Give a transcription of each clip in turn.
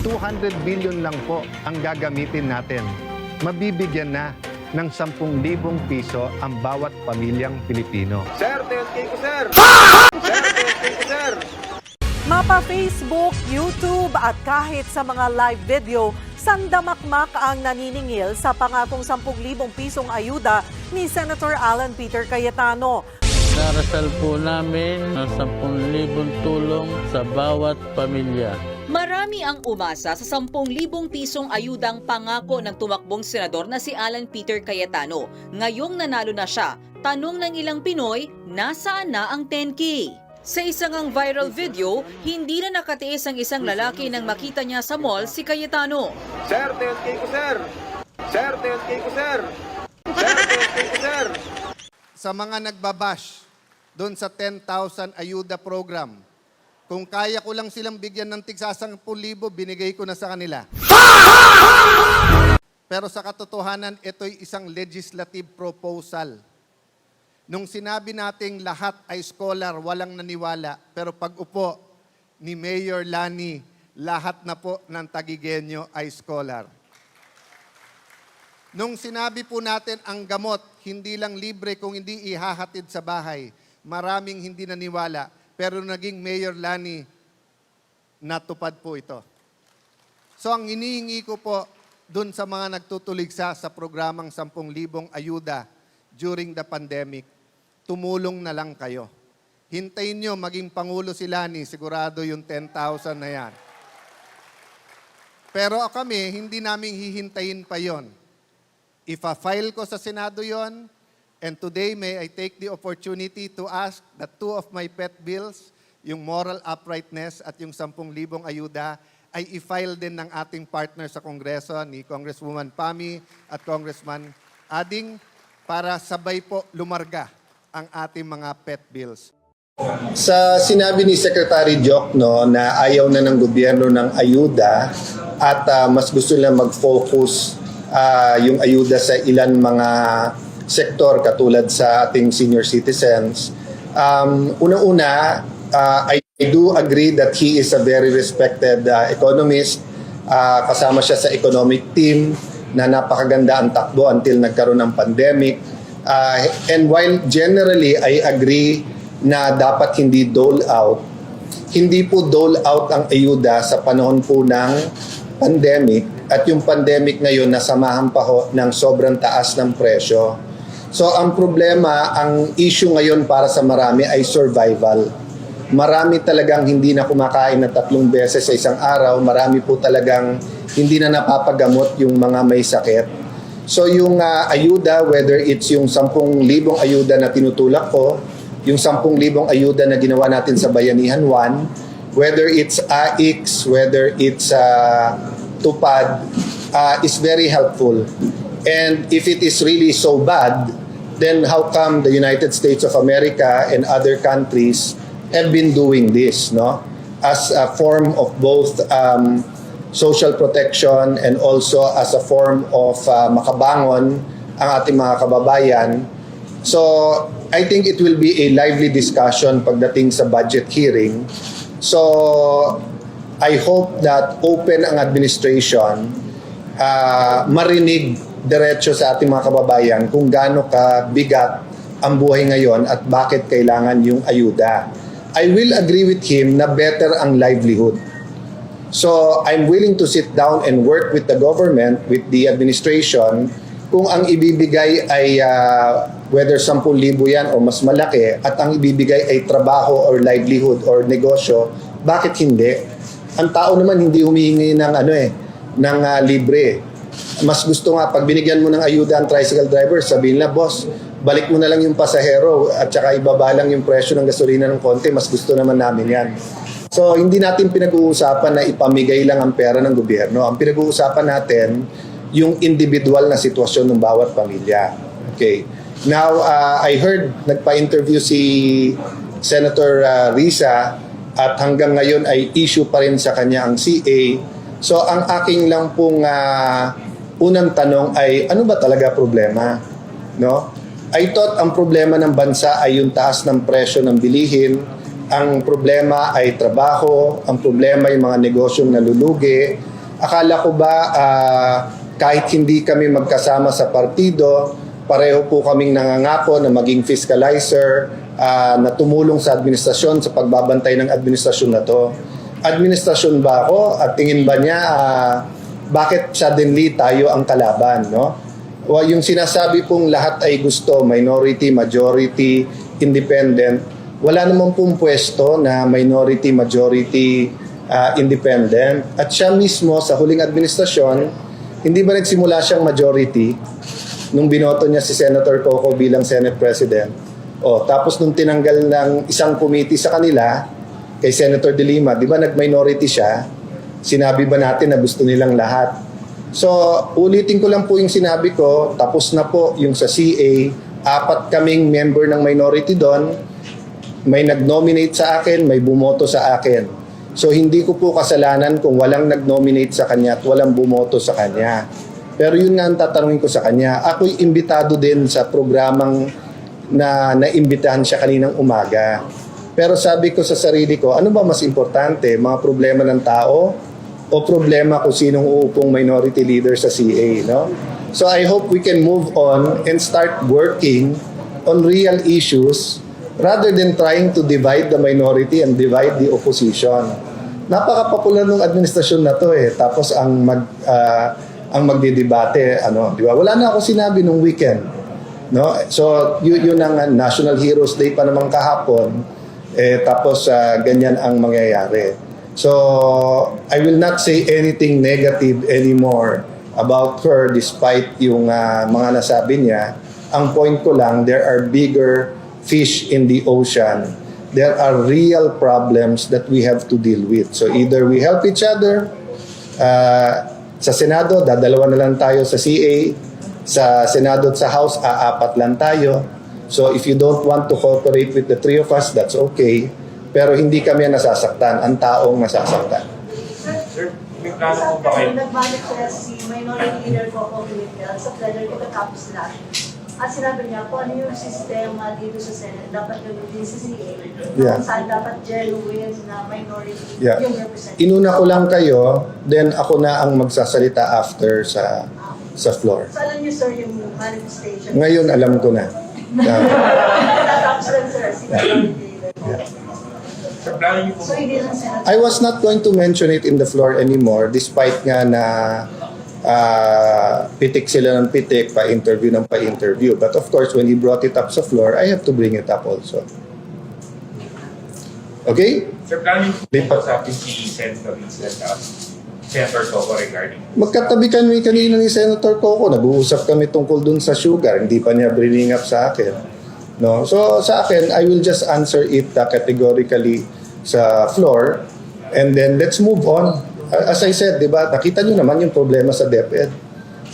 200 billion lang po ang gagamitin natin. Mabibigyan na ng 10,000 piso ang bawat pamilyang Pilipino. Sir, 10K ko, sir! Sir, 10K ko, sir! Mapa Facebook, YouTube at kahit sa mga live video, sandamakmak ang naniningil sa pangakong 10,000 pisong ayuda ni Senator Alan Peter Cayetano. Darasal po namin ng 10,000 tulong sa bawat pamilya. Marami ang umasa sa 10,000 pisong ayudang pangako ng tumakbong senador na si Alan Peter Cayetano. Ngayong nanalo na siya, tanong ng ilang Pinoy, nasaan na ang 10K? Sa isang ang viral video, hindi na nakatiis ang isang lalaki nang makita niya sa mall si Cayetano. Sir, 10K ko, sir! Sir, 10K ko, sir! Sir, 10K ko, sir! Sa mga nagbabash doon sa 10,000 ayuda program, kung kaya ko lang silang bigyan ng tigsa 10,000, binigay ko na sa kanila. Pero sa katotohanan, ito'y isang legislative proposal. Nung sinabi nating lahat ay scholar, walang naniwala. Pero pag upo ni Mayor Lani, lahat na po ng Taguigueño ay scholar. Nung sinabi po natin ang gamot, hindi lang libre kung hindi ihahatid sa bahay, maraming hindi naniwala. Pero naging Mayor Lani, natupad po ito. So ang hinihingi ko po dun sa mga nagtutuligsa sa programang 10,000 ayuda during the pandemic, tumulong na lang kayo. Hintayin nyo maging Pangulo si Lani, sigurado yung 10,000 na yan. Pero kami, hindi namin hihintayin pa yon. Ifa-file ko sa Senado yon, and today may I take the opportunity to ask that two of my pet bills, yung moral uprightness at yung 10,000 ayuda, ay i-file din ng ating partner sa Kongreso, ni Congresswoman Pami at Congressman Ading, para sabay po lumarga ang ating mga pet bills. Sa sinabi ni Secretary Jokno na ayaw na ng gobyerno ng ayuda at mas gusto nila mag-focus yung ayuda sa ilan mga sektor katulad sa ating senior citizens. Unang-una, I do agree that he is a very respected economist. Kasama siya sa economic team na napakaganda ang takbo until nagkaroon ng pandemic. And while generally I agree na dapat hindi dole out, hindi po dole out ang ayuda sa panahon po ng pandemic, at yung pandemic ngayon nasamahan pa ho ng sobrang taas ng presyo. So ang problema, ang issue ngayon para sa marami ay survival. Marami talagang hindi na kumakain na 3 beses sa isang araw, marami po talagang hindi na napapagamot yung mga may sakit. So yung ayuda, whether it's yung 10,000 ayuda na tinutulak ko, yung 10,000 ayuda na ginawa natin sa Bayanihan 1, whether it's AIX, whether it's TUPAD, is very helpful. And if it is really so bad, then how come the United States of America and other countries have been doing this, no? As a form of both social protection and also as a form of makabangon ang ating mga kababayan. So, I think it will be a lively discussion pagdating sa budget hearing. So, I hope that open ang administration, marinig diretso sa ating mga kababayan kung gaano kabigat ang buhay ngayon at bakit kailangan yung ayuda. I will agree with him na better ang livelihood. So, I'm willing to sit down and work with the government, with the administration, kung ang ibibigay ay whether 10,000 yan o mas malaki, at ang ibibigay ay trabaho or livelihood or negosyo, bakit hindi? Ang tao naman hindi humihingi ng ng libre. Mas gusto nga pag binigyan mo ng ayuda ang tricycle driver, sabihin na, boss, balik mo na lang yung pasahero at saka ibaba lang yung presyo ng gasolina ng konti, mas gusto naman namin yan. So, hindi natin pinag-uusapan na ipamigay lang ang pera ng gobyerno. Ang pinag-uusapan natin, yung individual na sitwasyon ng bawat pamilya. Okay. Now, I heard, nagpa-interview si Senator Risa at hanggang ngayon ay issue pa rin sa kanya ang CA. So, ang aking lang pong unang tanong ay, ano ba talaga problema? No? I thought ang problema ng bansa ay yung taas ng presyo ng bilihin. Ang problema ay trabaho, ang problema ay mga negosyong nalulugi, Akala ko ba kahit hindi kami magkasama sa partido, pareho po kaming nangangako na maging fiscalizer, na tumulong sa administrasyon sa pagbabantay ng administrasyon na to. Administrasyon ba ako at tingin ba niya bakit suddenly tayo ang kalaban, no? Yung sinasabi pong lahat ay gusto, minority, majority, independent, wala namang pong pwesto na minority, majority, independent. At siya mismo sa huling administrasyon, hindi ba nagsimula siyang majority nung binoto niya si Senator Coco bilang Senate President? Tapos nung tinanggal ng isang committee sa kanila, kay Senator De Lima, di ba nag-minority siya? Sinabi ba natin na gusto nilang lahat? So, ulitin ko lang po yung sinabi ko, tapos na po yung sa CA, 4 kaming member ng minority doon, may nag-nominate sa akin, may bumoto sa akin. So, hindi ko po kasalanan kung walang nag-nominate sa kanya at walang bumoto sa kanya. Pero yun nga ang tatanungin ko sa kanya. Ako'y imbitado din sa programang na naimbitahan siya kaninang umaga. Pero sabi ko sa sarili ko, ano ba mas importante? Mga problema ng tao o problema kung sinong uupong minority leader sa CA, no? So I hope we can move on and start working on real issues rather than trying to divide the minority and divide the opposition. Napaka-popular ng administrasyon na to eh. Tapos ang magdidebate, di ba? Wala na ako sinabi nung weekend. No? So, yun ang National Heroes Day pa naman kahapon, tapos ganyan ang mangyayari. So, I will not say anything negative anymore about her despite yung mga nasabi niya. Ang point ko lang, there are bigger fish in the ocean. There are real problems that we have to deal with. So, either we help each other, sa Senado, dadalawa na lang tayo sa CA, sa Senado at sa House, 4 lang tayo. So if you don't want to cooperate with the 3 of us, that's okay. Pero hindi kami ang nasasaktan, ang taong nasasaktan. Sir, may plano po ba kayo? Nagbalik siya si Minority Leader Coco Villarreal sa plenary pagkatapos lang. At sinabi niya kung ano yung sistema dito sa Senate, dapat gamitin sa CA. Yeah. Kung saan dapat genuine na minority Yeah. yung representative. Inuna ko lang kayo, then ako na ang magsasalita after sa floor. So alam niyo sir yung manifestation. Ngayon alam ko na. Tatapos lang sir si Minority Leader. Sir, plano niyo po So hindi lang Senate. I was not going to mention it in the floor anymore despite nga na pitik sila ng pitik, pa-interview ng pa-interview. But of course, when he brought it up sa floor, I have to bring it up also. Okay? Sir, plano niyo po Lipat. sa si Senator Senator Coco regarding Magkatabi kami kanina ni Senator Coco. Nag-uusap kami tungkol dun sa sugar. Hindi pa niya bringing up sa akin. No? So sa akin, I will just answer it categorically sa floor. And then let's move on. As I said, di ba, nakita nyo naman yung problema sa DepEd.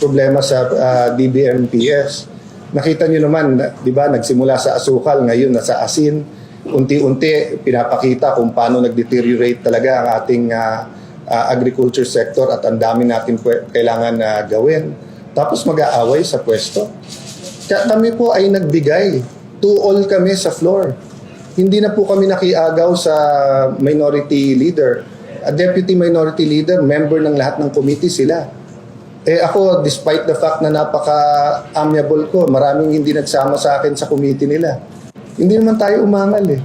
Problema sa DBMPS. Nakita nyo naman, di ba, nagsimula sa asukal, ngayon nasa asin. Unti-unti, pinapakita kung paano nag-deteriorate talaga ang ating agriculture sector at ang dami natin kailangan gawin. Tapos mag-aaway sa pwesto. Kaya kami po ay nagbigay. 2-all kami sa floor. Hindi na po kami nakiagaw sa minority leader. A deputy minority leader, member ng lahat ng committee sila. Ako, despite the fact na napaka-amiable ko, maraming hindi nagsama sa akin sa committee nila. Hindi naman tayo umangal eh.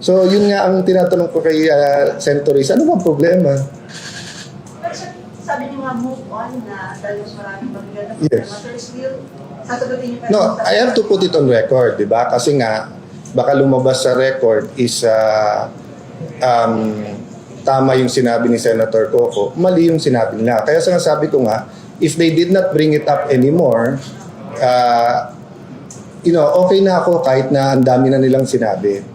So, yun nga ang tinatanong ko kay Senator Risa, ano bang problema? But sir, sabi niyo nga move on na dahil mas maraming mabigat na Yes. problema. Sir, still, sasagutin niyo pa rin No, sa- I have to put it on record, di ba? Kasi nga, baka lumabas sa record is tama yung sinabi ni Senator Coco, mali yung sinabi nila. Kaya sabi ko nga, if they did not bring it up anymore, okay na ako kahit na ang dami na nilang sinabi.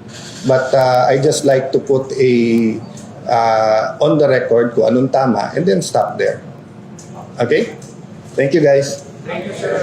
But I just like to put on the record kung anong tama and then stop there. Okay? Thank you guys. Thank you, sir.